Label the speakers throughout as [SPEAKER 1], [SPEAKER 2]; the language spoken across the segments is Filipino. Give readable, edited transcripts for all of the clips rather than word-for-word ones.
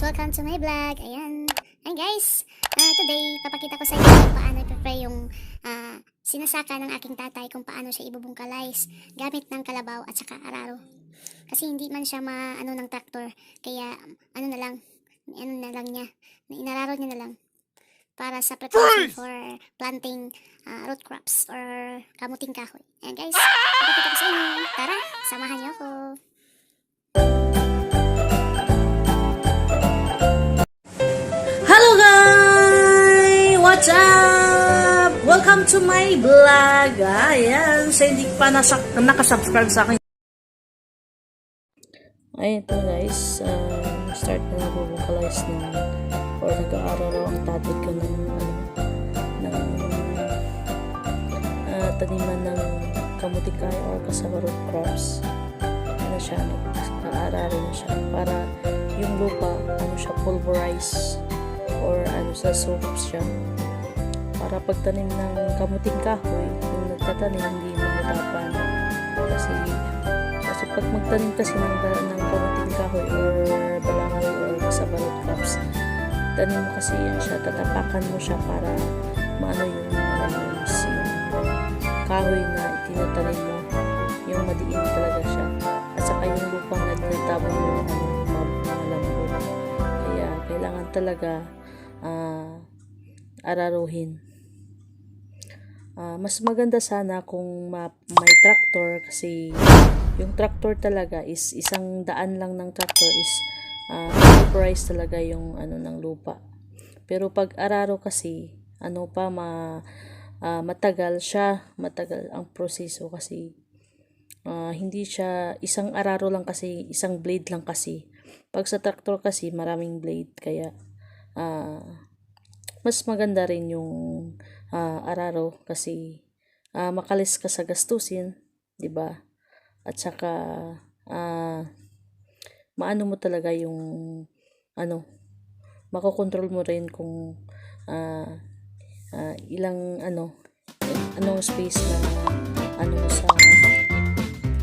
[SPEAKER 1] Welcome to my vlog. Ayan. Ayan guys. Today, papakita ko sa inyo kung paano i-prepare yung sinasaka ng aking tatay, kung paano siya ibubungkalize gamit ng kalabaw at saka araro. Kasi hindi man siya maano ng tractor. Kaya ano na lang niya. Inararo niya na lang para sa preparation for planting root crops or kamuting kahoy. Ayan guys. Papakita ko sa inyo. Tara, samahan niyo ako.
[SPEAKER 2] Hello guys! What's up? Welcome to my vlog. Ayan, sa hindi pa nakasubscribe sa akin. Ayan ito guys, start na nag-vocalize na or nag-aaral ang tatid ko ng taniman ng kamutikay or kasama root crops. Ano siya, nag-aaralin na siya para yung lupa, ano siya, pulverize or ano sa soap siya para pagtanim ng kamuting kahoy yung nagtatanim hindi mahirapan kasi pag magtanim kasi ng kamuting kahoy or balanghoy or sabarot crops, tanim mo kasi yan siya, tatapakan mo siya para maano yung kahoy na itinatanim mo yung madiin talaga siya at saka yung lupang nagtatabo mo malambot, kaya kailangan talaga araruhin. Mas maganda sana kung may tractor kasi yung tractor talaga is isang daan lang ng tractor is pulverize talaga yung ano ng lupa. Pero pag araro kasi ano pa matagal ang proseso kasi hindi siya isang araro lang kasi, isang blade lang kasi. Pag sa tractor kasi maraming blade kaya mas maganda rin yung araro kasi makalis ka sa gastusin, 'di ba? At saka maano mo talaga yung ano, makokontrol mo rin kung ilang anong space na ano sa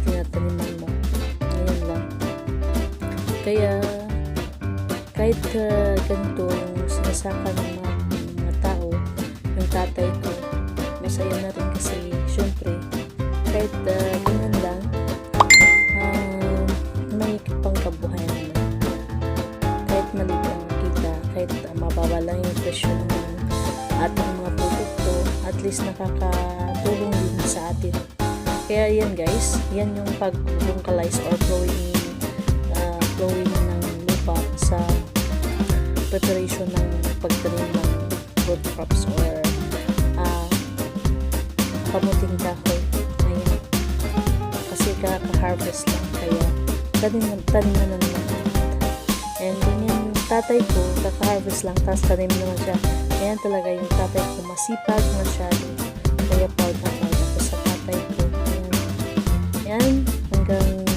[SPEAKER 2] tinataniman mo. Ngayon lang. Kaya kahit ganito yung sinasaka ng mga tao, yung tatay ko, masaya na rin kasi syempre kahit ganyan lang may pang kabuhayan naman. Kahit maliit lang kita, kahit mababa lang yung presyo ng ating mga produkto, at least nakakatulong din sa atin. Kaya yan guys, yan yung pag-vocalize or flowing ng lupa sa preparation ng pagtanim ng root crops or kamuting kahoy. Ayan. Kasi kaka-harvest lang, kaya tanim na naman. And ganyan yung tatay ko, kaka-harvest lang, tapos tanim naman siya. Ayan talaga yung tatay ko, masipag masyado. Kaya proud na proud ako sa tatay ko. Ayan, hanggang